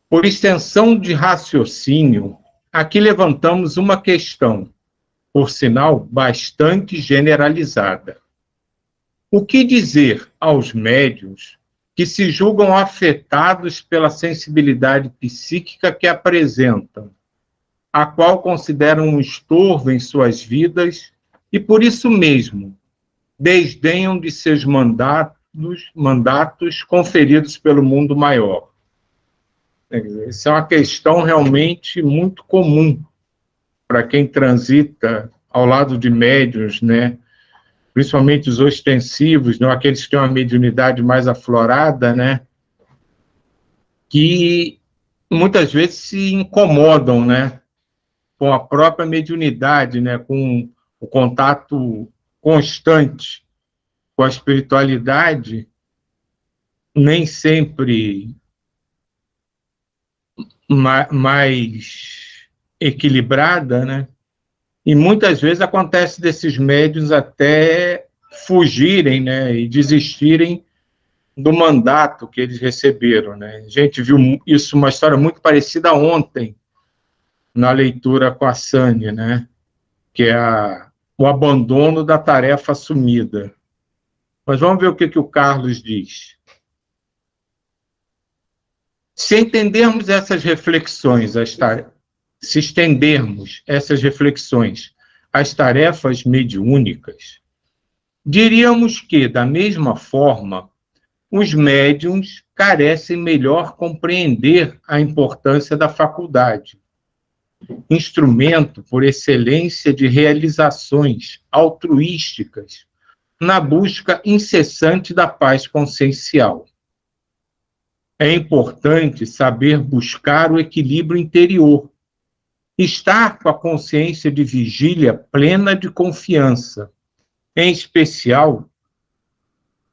Por extensão de raciocínio, aqui levantamos uma questão, por sinal, bastante generalizada. O que dizer aos médiuns que se julgam afetados pela sensibilidade psíquica que apresentam, a qual consideram um estorvo em suas vidas e, por isso mesmo, desdenham de seus mandatos conferidos pelo mundo maior? Essa é uma questão realmente muito comum para quem transita ao lado de médiuns, né? Principalmente os ostensivos, não? Aqueles que têm uma mediunidade mais aflorada, né? Que muitas vezes se incomodam, né? Com a própria mediunidade, né? Com o contato constante com a espiritualidade, nem sempre mais equilibrada, né? E muitas vezes acontece desses médiuns até fugirem, né, e desistirem do mandato que eles receberam, né? A gente viu isso, uma história muito parecida ontem, na leitura com a Sânia, né? Que é o abandono da tarefa assumida. Mas vamos ver o que o Carlos diz. Se entendermos essas reflexões, se estendermos essas reflexões às tarefas mediúnicas, diríamos que, da mesma forma, os médiuns carecem melhor compreender a importância da faculdade, instrumento por excelência de realizações altruísticas na busca incessante da paz consciencial. É importante saber buscar o equilíbrio interior, estar com a consciência de vigília plena de confiança, em especial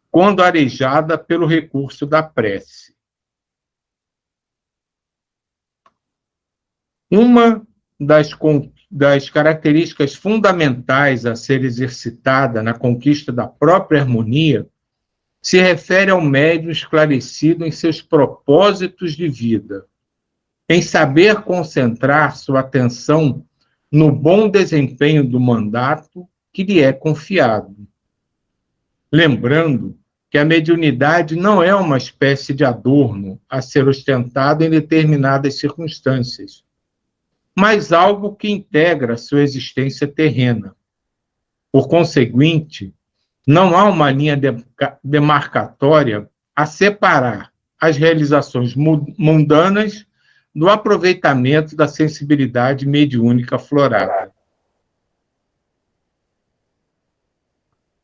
quando arejada pelo recurso da prece. Uma das características fundamentais a ser exercitada na conquista da própria harmonia se refere ao médium esclarecido em seus propósitos de vida, em saber concentrar sua atenção no bom desempenho do mandato que lhe é confiado. Lembrando que a mediunidade não é uma espécie de adorno a ser ostentado em determinadas circunstâncias, mas algo que integra sua existência terrena. Por conseguinte, não há uma linha demarcatória a separar as realizações mundanas do aproveitamento da sensibilidade mediúnica aflorada.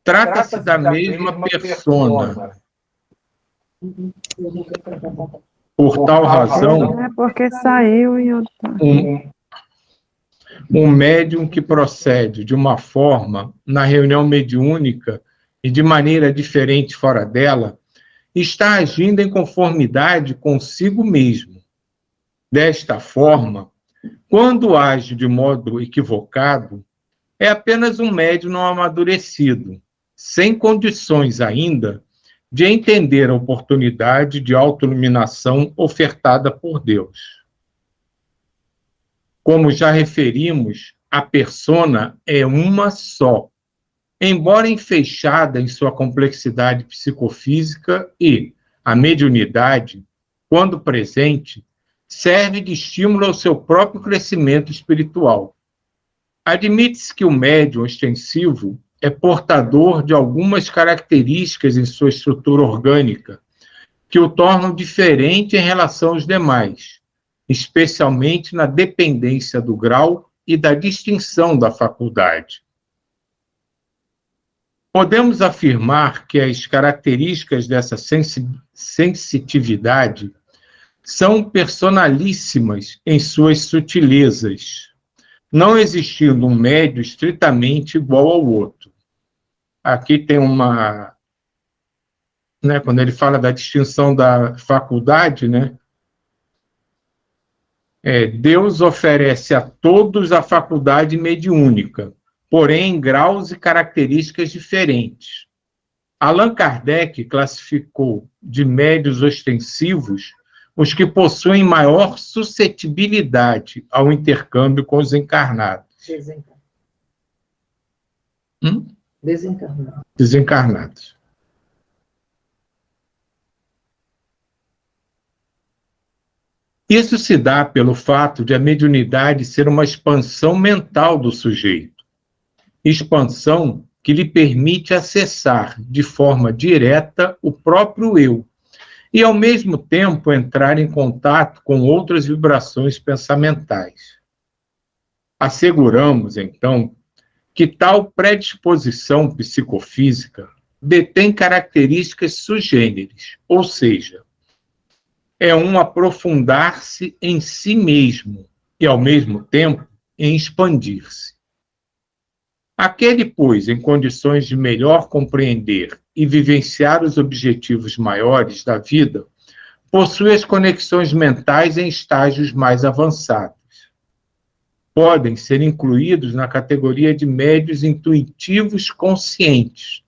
Trata-se da mesma persona. Por tal razão, é porque saiu e eu... um médium que procede de uma forma na reunião mediúnica e de maneira diferente fora dela, está agindo em conformidade consigo mesmo. Desta forma, quando age de modo equivocado, é apenas um médium não amadurecido, sem condições ainda de entender a oportunidade de autoiluminação ofertada por Deus. Como já referimos, a persona é uma só, embora enfeixada em sua complexidade psicofísica, e a mediunidade, quando presente, serve de estímulo ao seu próprio crescimento espiritual. Admite-se que o médium ostensivo é portador de algumas características em sua estrutura orgânica que o tornam diferente em relação aos demais, especialmente na dependência do grau e da distinção da faculdade. Podemos afirmar que as características dessa sensitividade são personalíssimas em suas sutilezas, não existindo um médio estritamente igual ao outro. Aqui tem uma... né, quando ele fala da distinção da faculdade, né, Deus oferece a todos a faculdade mediúnica, porém em graus e características diferentes. Allan Kardec classificou de médiuns ostensivos os que possuem maior suscetibilidade ao intercâmbio com os encarnados. Desencarnados. Isso se dá pelo fato de a mediunidade ser uma expansão mental do sujeito. Expansão que lhe permite acessar de forma direta o próprio eu e, ao mesmo tempo, entrar em contato com outras vibrações pensamentais. Asseguramos, então, que tal predisposição psicofísica detém características sui generis, ou seja, é um aprofundar-se em si mesmo e, ao mesmo tempo, em expandir-se. Aquele, pois, em condições de melhor compreender e vivenciar os objetivos maiores da vida, possui as conexões mentais em estágios mais avançados. Podem ser incluídos na categoria de médios intuitivos conscientes,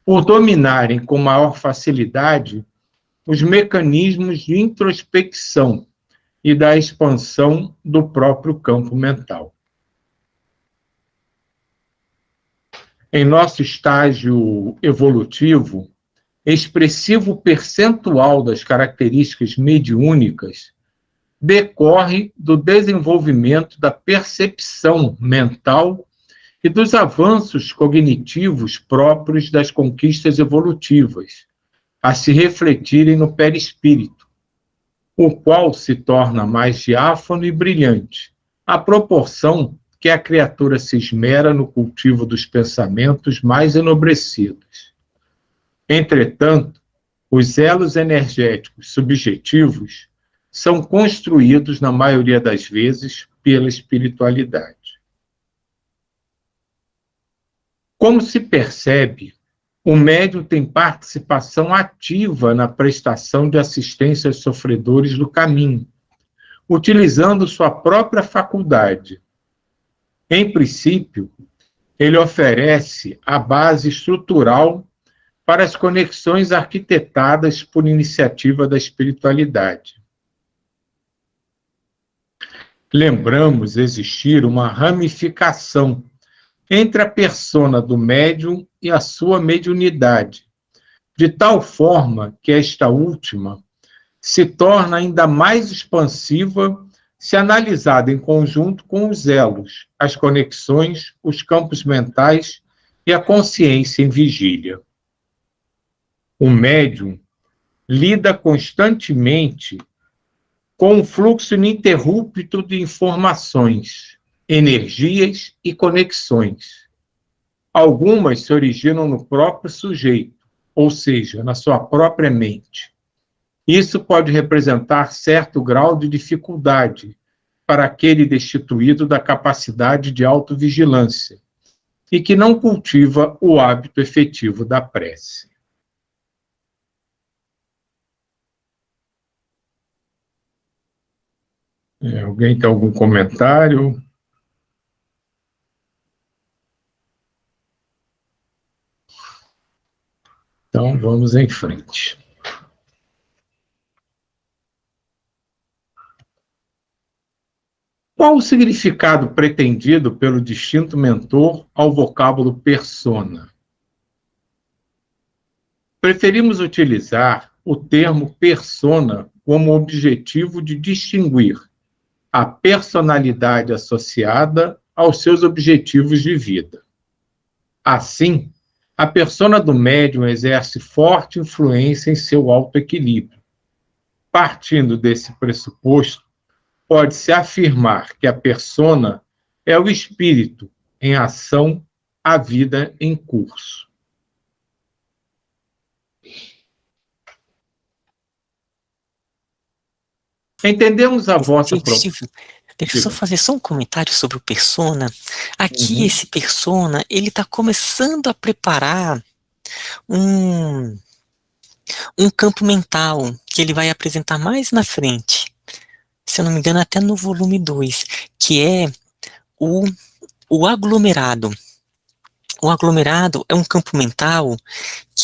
por dominarem com maior facilidade os mecanismos de introspecção e da expansão do próprio campo mental. Em nosso estágio evolutivo, expressivo percentual das características mediúnicas decorre do desenvolvimento da percepção mental e dos avanços cognitivos próprios das conquistas evolutivas, a se refletirem no perispírito, o qual se torna mais diáfano e brilhante, à proporção que a criatura se esmera no cultivo dos pensamentos mais enobrecidos. Entretanto, os elos energéticos subjetivos são construídos, na maioria das vezes, pela espiritualidade. Como se percebe, o médium tem participação ativa na prestação de assistência aos sofredores do caminho, utilizando sua própria faculdade. Em princípio, ele oferece a base estrutural para as conexões arquitetadas por iniciativa da espiritualidade. Lembramos existir uma ramificação entre a persona do médium e a sua mediunidade, de tal forma que esta última se torna ainda mais expansiva se analisada em conjunto com os elos, as conexões, os campos mentais e a consciência em vigília. O médium lida constantemente com um fluxo ininterrupto de informações, energias e conexões. Algumas se originam no próprio sujeito, ou seja, na sua própria mente. Isso pode representar certo grau de dificuldade para aquele destituído da capacidade de autovigilância e que não cultiva o hábito efetivo da prece. Alguém tem algum comentário? Então, vamos em frente. Qual o significado pretendido pelo distinto mentor ao vocábulo persona? Preferimos utilizar o termo persona como objetivo de distinguir a personalidade associada aos seus objetivos de vida. Assim, a persona do médium exerce forte influência em seu autoequilíbrio. Partindo desse pressuposto, pode-se afirmar que a persona é o espírito em ação à vida em curso. Entendemos a vossa proposta. Deixa eu só fazer um comentário sobre o persona. Aqui, esse persona, ele está começando a preparar um campo mental que ele vai apresentar mais na frente. Se eu não me engano, até no volume 2, que é o aglomerado. O aglomerado é um campo mental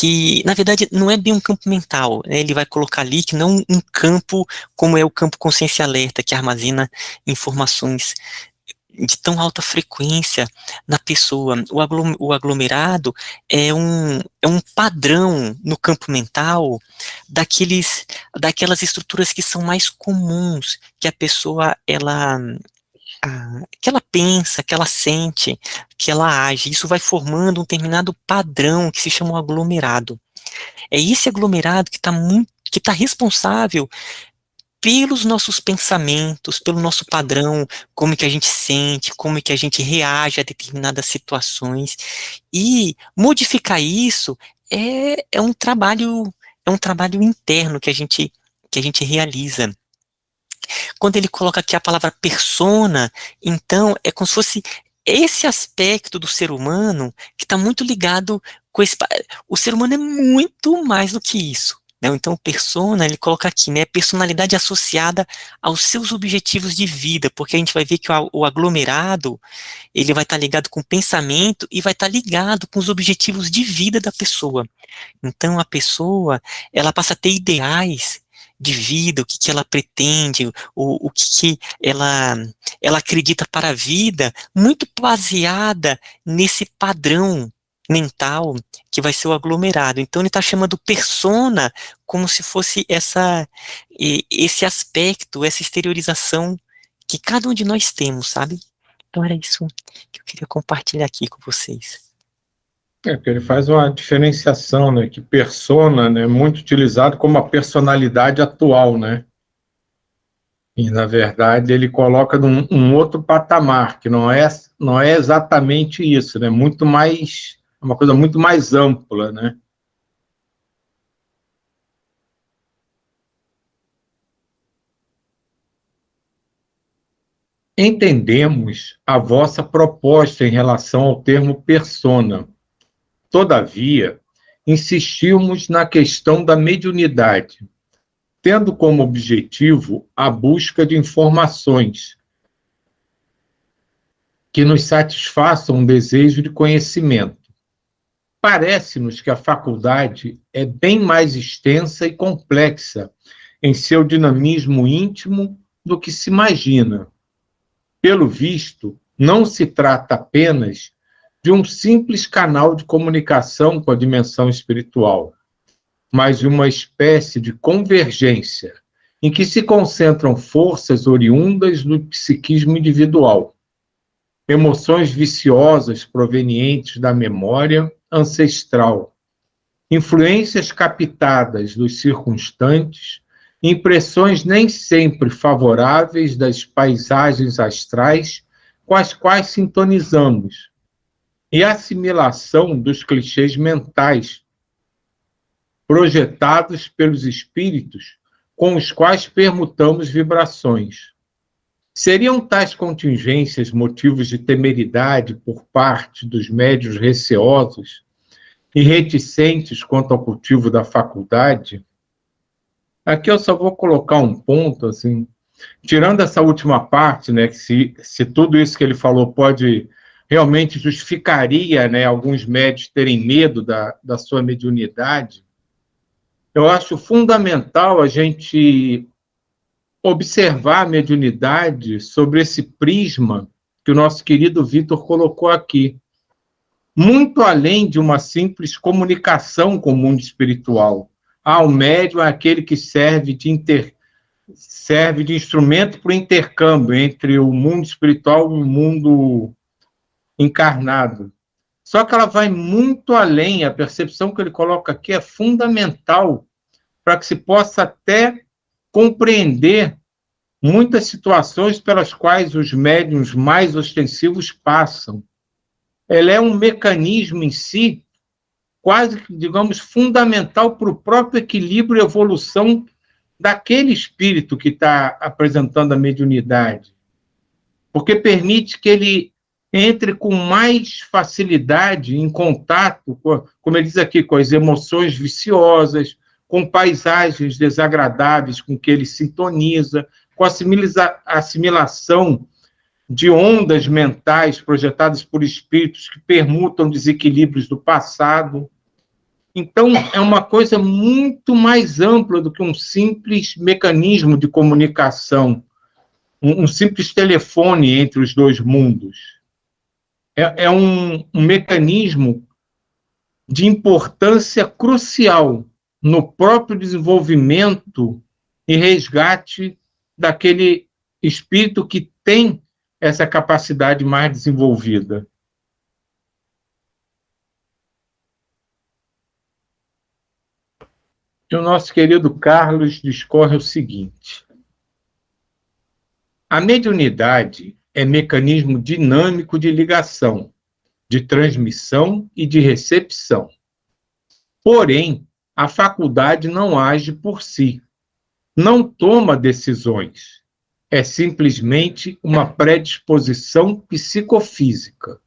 que, na verdade, não é bem um campo mental, né? Ele vai colocar ali que não um campo como é o campo consciência alerta, que armazena informações de tão alta frequência na pessoa. O aglomerado é um padrão no campo mental daquelas estruturas que são mais comuns, que a pessoa, que ela pensa, que ela sente, que ela age. Isso vai formando um determinado padrão que se chama um aglomerado. É esse aglomerado que está responsável pelos nossos pensamentos, pelo nosso padrão, como que a gente sente, como que a gente reage a determinadas situações, e modificar isso é um trabalho interno que a gente realiza. Quando ele coloca aqui a palavra persona, então é como se fosse esse aspecto do ser humano que está muito ligado com esse. O ser humano é muito mais do que isso, né? Então, persona, ele coloca aqui, né? Personalidade associada aos seus objetivos de vida, porque a gente vai ver que o aglomerado, ele vai estar ligado com o pensamento e vai estar ligado com os objetivos de vida da pessoa. Então, a pessoa, ela passa a ter ideais de vida, o que ela pretende, o que ela acredita para a vida, muito baseada nesse padrão mental que vai ser o aglomerado. Então ele está chamando persona como se fosse esse aspecto, essa exteriorização que cada um de nós temos, sabe? Então era isso que eu queria compartilhar aqui com vocês. Porque ele faz uma diferenciação, né, que persona, né, é muito utilizado como a personalidade atual, né? E, na verdade, ele coloca num um outro patamar, que não é exatamente isso, né? Muito mais, uma coisa muito mais ampla, né? Entendemos a vossa proposta em relação ao termo persona. Todavia, insistimos na questão da mediunidade, tendo como objetivo a busca de informações que nos satisfaçam um desejo de conhecimento. Parece-nos que a faculdade é bem mais extensa e complexa em seu dinamismo íntimo do que se imagina. Pelo visto, não se trata apenas de um simples canal de comunicação com a dimensão espiritual, mas de uma espécie de convergência em que se concentram forças oriundas do psiquismo individual, emoções viciosas provenientes da memória ancestral, influências captadas dos circunstantes, impressões nem sempre favoráveis das paisagens astrais com as quais sintonizamos, e assimilação dos clichês mentais projetados pelos espíritos com os quais permutamos vibrações. Seriam tais contingências motivos de temeridade por parte dos médiuns receosos e reticentes quanto ao cultivo da faculdade? Aqui eu só vou colocar um ponto, assim, tirando essa última parte, né, que se tudo isso que ele falou pode realmente justificaria, né, alguns médiuns terem medo da sua mediunidade, eu acho fundamental a gente observar a mediunidade sobre esse prisma que o nosso querido Vitor colocou aqui. Muito além de uma simples comunicação com o mundo espiritual. O médium é aquele que serve de instrumento para o intercâmbio entre o mundo espiritual e o mundo encarnado. Só que ela vai muito além, a percepção que ele coloca aqui é fundamental para que se possa até compreender muitas situações pelas quais os médiuns mais ostensivos passam. Ela é um mecanismo em si, quase, digamos, fundamental para o próprio equilíbrio e evolução daquele espírito que está apresentando a mediunidade. Porque permite que ele entre com mais facilidade em contato, como ele diz aqui, com as emoções viciosas, com paisagens desagradáveis com que ele sintoniza, com a assimilação de ondas mentais projetadas por espíritos que permutam desequilíbrios do passado. Então, é uma coisa muito mais ampla do que um simples mecanismo de comunicação, um simples telefone entre os dois mundos. É um mecanismo de importância crucial no próprio desenvolvimento e resgate daquele espírito que tem essa capacidade mais desenvolvida. E o nosso querido Carlos discorre o seguinte: a mediunidade é mecanismo dinâmico de ligação, de transmissão e de recepção. Porém, a faculdade não age por si, não toma decisões. É simplesmente uma predisposição psicofísica.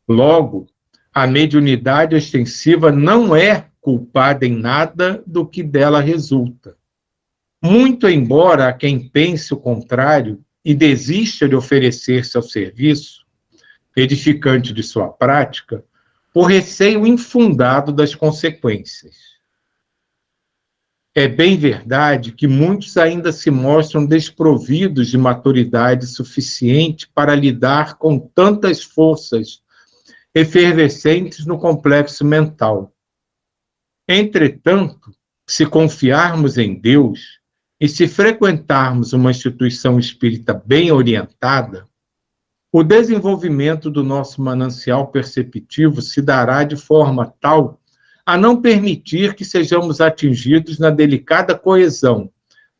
Logo, a mediunidade ostensiva não é culpada em nada do que dela resulta. Muito embora a quem pense o contrário e desista de oferecer-se ao serviço edificante de sua prática, por receio infundado das consequências. É bem verdade que muitos ainda se mostram desprovidos de maturidade suficiente para lidar com tantas forças efervescentes no complexo mental. Entretanto, se confiarmos em Deus e se frequentarmos uma instituição espírita bem orientada, o desenvolvimento do nosso manancial perceptivo se dará de forma tal a não permitir que sejamos atingidos na delicada coesão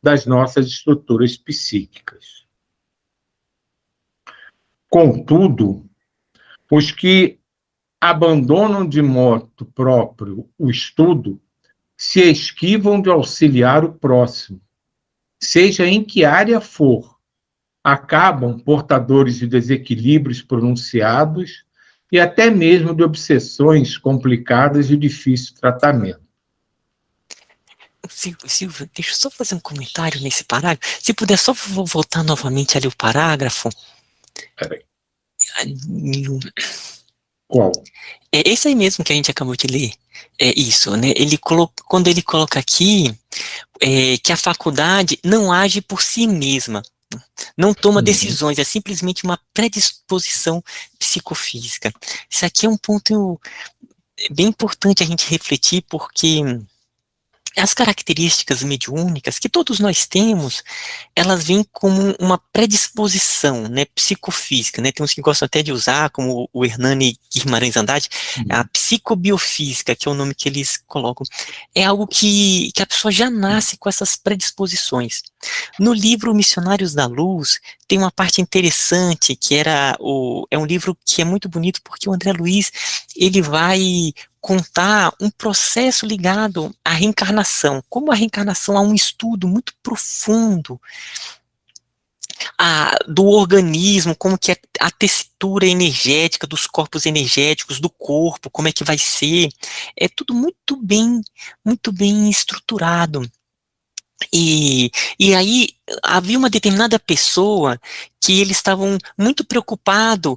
das nossas estruturas psíquicas. Contudo, os que abandonam de modo próprio o estudo se esquivam de auxiliar o próximo, seja em que área for, acabam portadores de desequilíbrios pronunciados e até mesmo de obsessões complicadas de difícil tratamento. Silvio, deixa eu só fazer um comentário nesse parágrafo. Se puder só voltar novamente ali o parágrafo. Peraí. Qual? É esse aí mesmo que a gente acabou de ler. É isso, né? Quando ele coloca aqui que a faculdade não age por si mesma, não toma decisões, é simplesmente uma predisposição psicofísica. Isso aqui é um ponto bem importante a gente refletir, porque as características mediúnicas que todos nós temos, elas vêm como uma predisposição, né, psicofísica, né, tem uns que gostam até de usar, como o Hernani Guimarães Andrade, a psicobiofísica, que é o nome que eles colocam, é algo que a pessoa já nasce com essas predisposições. No livro Missionários da Luz, tem uma parte interessante, que é um livro que é muito bonito, porque o André Luiz, ele vai contar um processo ligado à reencarnação, como a reencarnação há um estudo muito profundo do organismo, como que é a textura energética dos corpos energéticos, do corpo, como é que vai ser, é tudo muito bem estruturado. E aí havia uma determinada pessoa que eles estavam muito preocupados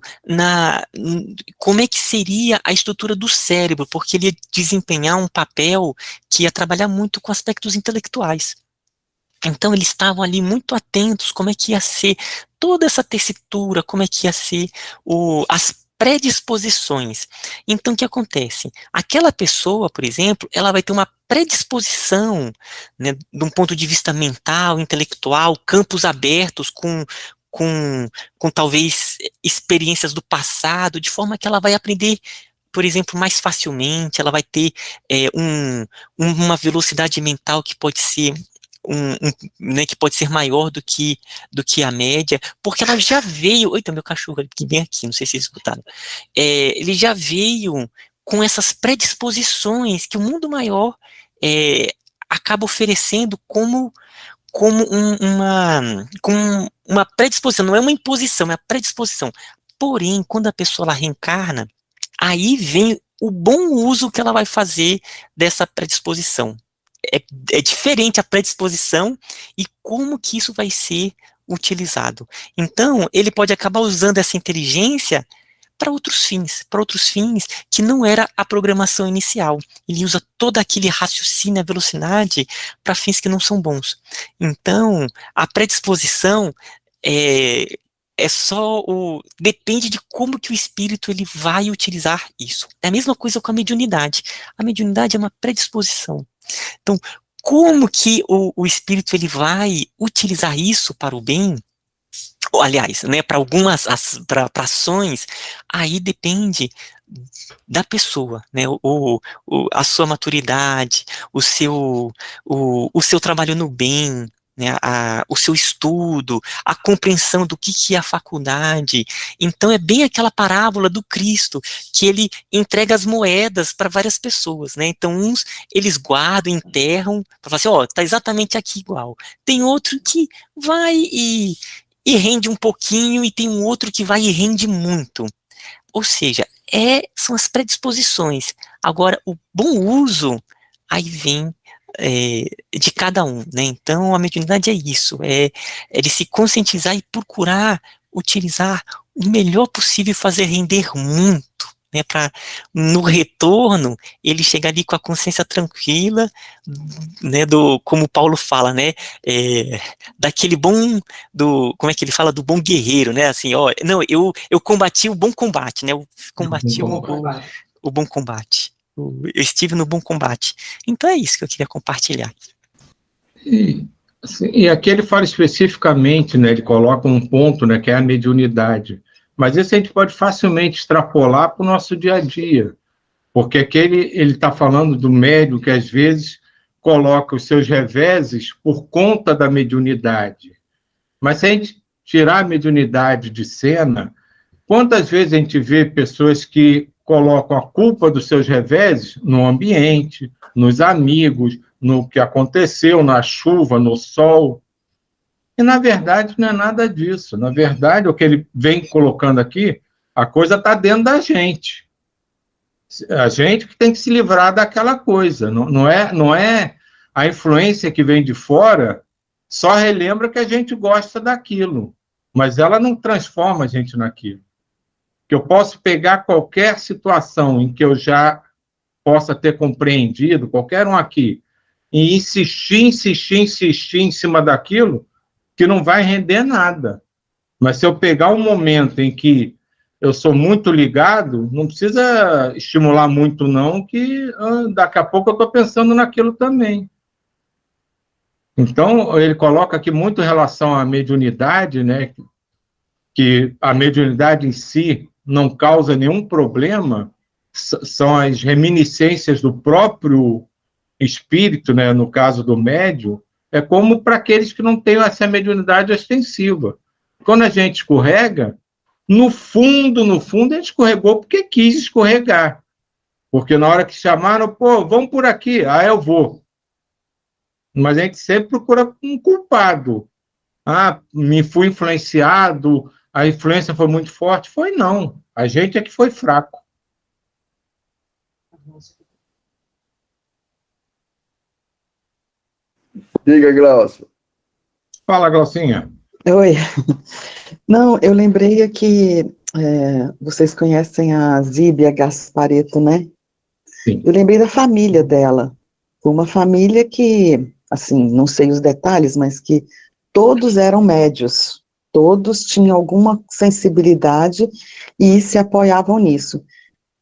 como é que seria a estrutura do cérebro, porque ele ia desempenhar um papel que ia trabalhar muito com aspectos intelectuais. Então eles estavam ali muito atentos como é que ia ser toda essa tessitura, como é que ia ser as predisposições. Então, o que acontece? Aquela pessoa, por exemplo, ela vai ter uma predisposição, né, de um ponto de vista mental, intelectual, campos abertos com talvez experiências do passado, de forma que ela vai aprender, por exemplo, mais facilmente, ela vai ter uma velocidade mental que pode ser né, que pode ser maior do que a média, porque ela já veio. Eita, meu cachorro aqui, bem aqui, não sei se vocês escutaram. Ele já veio com essas predisposições que o mundo maior acaba oferecendo como uma predisposição, não é uma imposição, é a predisposição. Porém, quando a pessoa ela reencarna, aí vem o bom uso que ela vai fazer dessa predisposição. É diferente a predisposição e como que isso vai ser utilizado. Então, ele pode acabar usando essa inteligência para outros fins que não era a programação inicial. Ele usa todo aquele raciocínio, a velocidade, para fins que não são bons. Então, a predisposição é só depende de como que o espírito ele vai utilizar isso. É a mesma coisa com a mediunidade. A mediunidade é uma predisposição. Então, como que o espírito ele vai utilizar isso para o bem? Ou, aliás, né, para algumas para ações, aí depende da pessoa, né, a sua maturidade, o seu trabalho no bem, né, o seu estudo, a compreensão do que é a faculdade. Então é bem aquela parábola do Cristo, que ele entrega as moedas para várias pessoas, né, então uns eles guardam, enterram, para falar assim, ó, tá exatamente aqui igual. Tem outro que vai e rende um pouquinho, e tem um outro que vai e rende muito. Ou seja, são as predisposições. Agora, o bom uso, aí vem de cada um, né? Então, a mediunidade é isso, é de se conscientizar e procurar utilizar o melhor possível e fazer render muito, né? Para, no retorno, ele chegar ali com a consciência tranquila, né? Como Paulo fala, né? Daquele bom, como é que ele fala? Do bom guerreiro, né? Assim, ó, não, eu combati o bom combate, né? Eu combati o bom combate. Eu estive no bom combate. Então é isso que eu queria compartilhar. E aqui ele fala especificamente, né, ele coloca um ponto, né, que é a mediunidade. Mas isso a gente pode facilmente extrapolar para o nosso dia a dia. Porque aqui ele está falando do médium que às vezes coloca os seus reveses por conta da mediunidade. Mas se a gente tirar a mediunidade de cena, quantas vezes a gente vê pessoas que colocam a culpa dos seus reveses no ambiente, nos amigos, no que aconteceu, na chuva, no sol? E, na verdade, não é nada disso. Na verdade, o que ele vem colocando aqui, a coisa está dentro da gente. A gente que tem que se livrar daquela coisa. Não é a influência que vem de fora, só relembra que a gente gosta daquilo, mas ela não transforma a gente naquilo. Que eu posso pegar qualquer situação em que eu já possa ter compreendido, qualquer um aqui, e insistir em cima daquilo, que não vai render nada. Mas se eu pegar um momento em que eu sou muito ligado, não precisa estimular muito não, que daqui a pouco eu estou pensando naquilo também. Então, ele coloca aqui muito em relação à mediunidade, né, que a mediunidade em si não causa nenhum problema, são as reminiscências do próprio espírito, né, no caso do médium, é como para aqueles que não têm essa mediunidade ostensiva. Quando a gente escorrega, no fundo, a gente escorregou porque quis escorregar. Porque na hora que chamaram, pô, vamos por aqui, eu vou. Mas a gente sempre procura um culpado. Me fui influenciado, a influência foi muito forte. Foi não, a gente é que foi fraco. Diga, Glaucio. Fala, Glaucinha. Oi. Não, eu lembrei aqui, vocês conhecem a Zíbia Gasparetto, né? Sim. Eu lembrei da família dela. Foi uma família que, assim, não sei os detalhes, mas que todos eram médios. Todos tinham alguma sensibilidade e se apoiavam nisso.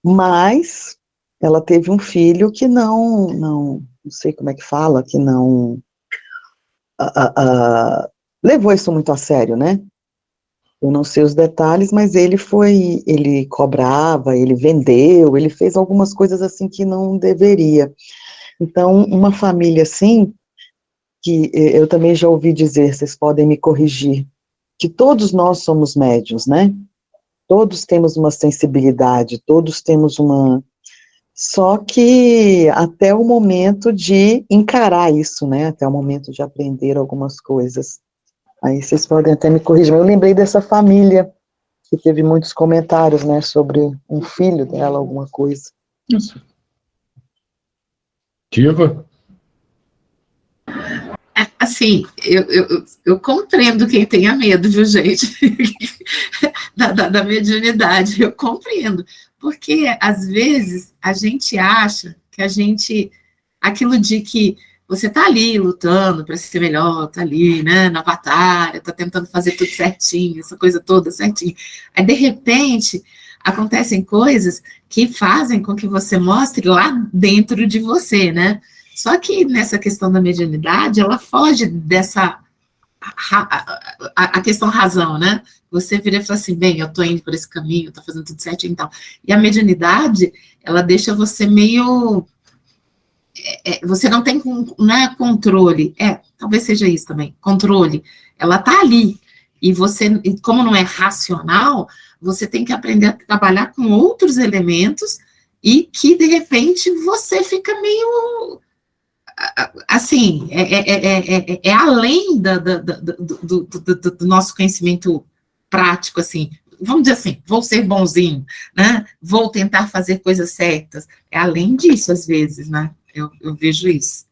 Mas ela teve um filho que não sei como é que fala, que não levou isso muito a sério, né? Eu não sei os detalhes, mas ele cobrava, ele vendeu, ele fez algumas coisas assim que não deveria. Então, uma família assim, que eu também já ouvi dizer, vocês podem me corrigir, que todos nós somos médiuns, né? Todos temos uma sensibilidade, todos temos uma... Só que até o momento de encarar isso, né? Até o momento de aprender algumas coisas. Aí vocês podem até me corrigir. Eu lembrei dessa família que teve muitos comentários, né? Sobre um filho dela, alguma coisa. Isso. Diva? Assim, eu compreendo quem tenha medo, viu, gente? da mediunidade, eu compreendo. Porque, às vezes, a gente acha que aquilo de que você tá ali lutando para ser melhor, tá ali, né, na batalha, tá tentando fazer tudo certinho, essa coisa toda certinho. Aí, de repente, acontecem coisas que fazem com que você mostre lá dentro de você, né? Só que nessa questão da mediunidade, ela foge dessa a questão razão, né? Você vira e fala assim, bem, eu tô indo por esse caminho, tô fazendo tudo certinho e tal. E a mediunidade, ela deixa você meio... você não tem controle. Talvez seja isso também, controle. Ela tá ali. E você, como não é racional, você tem que aprender a trabalhar com outros elementos e que, de repente, você fica meio... assim, além do nosso conhecimento prático, assim, vamos dizer assim, vou ser bonzinho, né, vou tentar fazer coisas certas, é além disso, às vezes, né, eu vejo isso.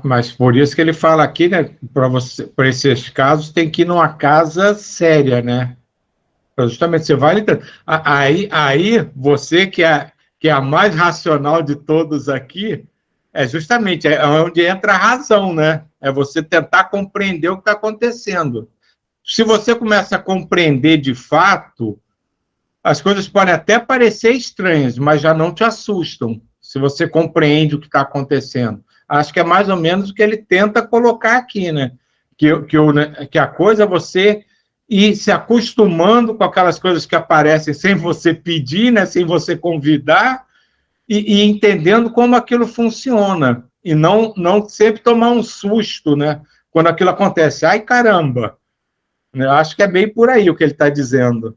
Mas por isso que ele fala aqui, né, para esses casos, tem que ir numa casa séria, né, justamente você vai... Aí você que é a mais racional de todos aqui, justamente onde entra a razão, né? É você tentar compreender o que está acontecendo. Se você começa a compreender de fato, as coisas podem até parecer estranhas, mas já não te assustam, se você compreende o que está acontecendo. Acho que é mais ou menos o que ele tenta colocar aqui, né? Que a coisa é você ir se acostumando com aquelas coisas que aparecem sem você pedir, né? Sem você convidar, e entendendo como aquilo funciona, e não sempre tomar um susto, né, quando aquilo acontece. Ai, caramba! Eu acho que é bem por aí o que ele está dizendo.